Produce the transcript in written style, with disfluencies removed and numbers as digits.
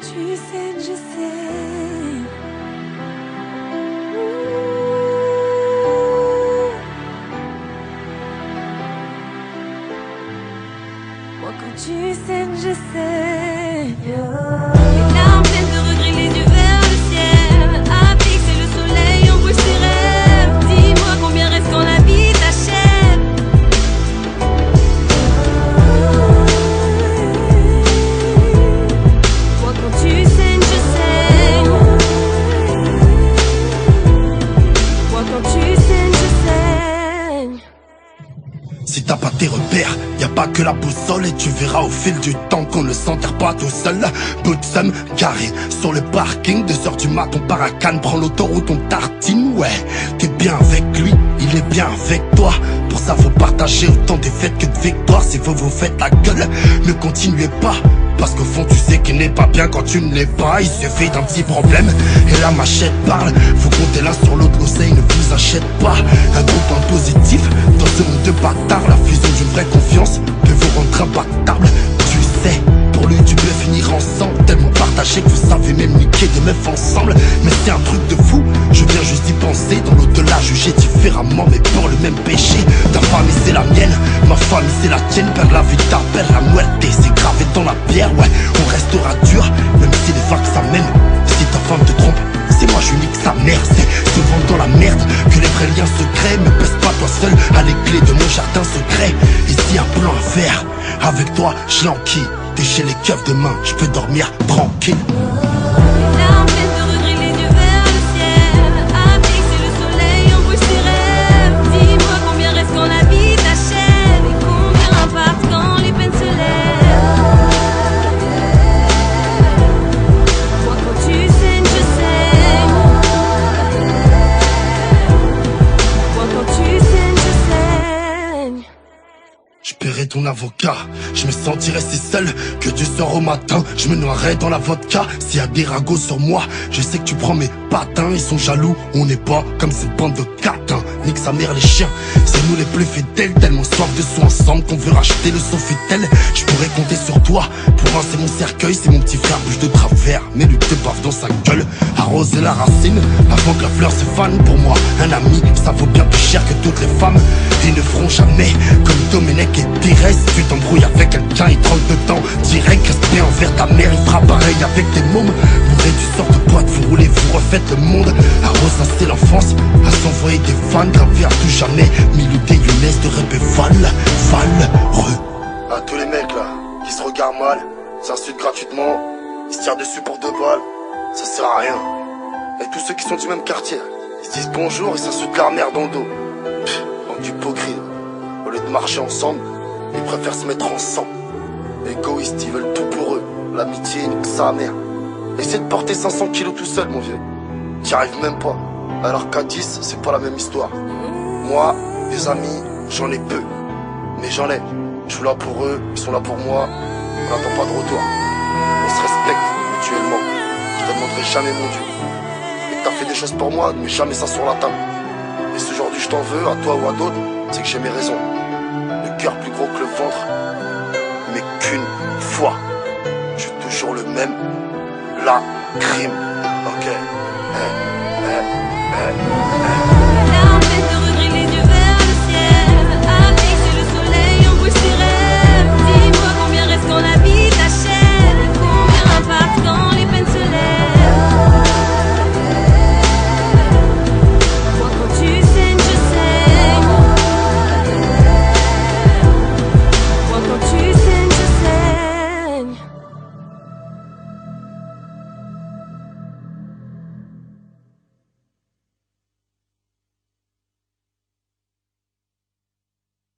tu sais, je sais. Moi quand tu sais, je sais. Les larmes pleines de regrets, les yeux vers le ciel. À fixer le soleil, on brûle ses rêves. Dis-moi combien reste quand la vie t'achève. Moi quand tu saignes, je saigne. Moi quand tu saignes, je saigne. Si t'as pas tes repères, y a pas que la boussole. Et tu verras au fil du temps qu'on ne s'enterre pas tout seul. Bout de somme, carré sur le parking. 2h du mat, on part à Cannes, prend l'autoroute, on tartine. Ouais, t'es bien avec lui, il est bien avec toi. Pour ça faut partager autant de défaites que de victoires. Si vous vous faites la gueule, ne continuez pas. Parce qu'au fond tu sais qu'il n'est pas bien quand tu ne l'es pas. Il suffit d'un petit problème et la machette parle. Vous comptez l'un sur l'autre, l'oseille ne vous achète pas. Un gros point positif dans ce monde de bâtards. La fusion d'une vraie confiance peut vous rendre imbattable. Tu sais, pour lui tu peux finir ensemble. Tellement partagé que vous savez même niquer des meufs ensemble. Mais c'est un truc de fou, je viens juste d'y penser. Dans l'au-delà jugé différemment mais pour le même péché. Ta famille c'est la mienne, ma famille c'est la tienne. Père la vita, père la muerte, c'est gravé dans la pierre. Ouais, on restera dur, même si les vagues s'amènent. Si ta femme te trompe, c'est moi je nique sa mère. C'est souvent dans la merde que les vrais liens se créent. Me pèse pas toi seul à les clés de mon jardin secret. Ici un plan à faire, avec toi je l'enquille. Déchez les keufs de main, je peux dormir tranquille. Les larmes pleines de regrets, les yeux vers le ciel. À fixer le soleil, on brûle ses rêves. Dis-moi combien reste quand la vie t'achève. Et combien partent quand les peines se lèvent. Moi quand tu saignes, je saigne. Moi quand tu saignes, je saigne. Je paierai ton avocat, je me sentirai si seul que du soir au matin, je me noierai dans la vodka. S'il y a des ragots sur moi, je sais que tu prends mes patins. Ils sont jaloux, on n'est pas comme cette bande de catins. Nique sa mère les chiens, c'est nous les plus fidèles. Tellement soif de sous ensemble qu'on veut racheter le Sofitel. Je pourrais compter sur toi pour rincer mon cercueil. C'est mon petit frère bouge de travers, mais lui te bave dans sa gueule. Arroser la racine avant que la fleur se fane. Pour moi, un ami, ça vaut bien plus cher que toutes les femmes. Ils ne feront jamais comme Domenech et Pires. Si tu t'embrouilles avec quelqu'un, il trempe dedans direct. Respect envers ta mère, il fera pareil avec tes mômes. Bourré du sort de boîte, vous roulez, vous refaites le monde. À ressasser l'enfance, à s'envoyer des fans. Gravé à tout jamais, Milou des Younes de rap et valeureux. À tous les mecs là, qui se regardent mal, s'insultent gratuitement, ils se tirent dessus pour 2 balles, ça sert à rien. Et tous ceux qui sont du même quartier, ils se disent bonjour et s'insultent leur mère dans le dos. Bande d'hypocrites. Au lieu de marcher ensemble, ils préfèrent se mettre ensemble. Égoïstes, ils veulent tout pour eux. L'amitié, nique sa mère. Essaie de porter 500 kilos tout seul, mon vieux. T'y arrives même pas. Alors qu'à 10, c'est pas la même histoire. Moi, des amis, j'en ai peu. Mais j'en ai. Je suis là pour eux, ils sont là pour moi. On n'attend pas de retour. On se respecte mutuellement. Je te demanderai jamais mon Dieu. Et que t'as fait des choses pour moi, mais jamais ça sur la table. Et si aujourd'hui je t'en veux, à toi ou à d'autres, c'est que j'ai mes raisons. Le cœur plus gros que le ventre, mais qu'une fois. Je suis toujours le même, la crime, ok.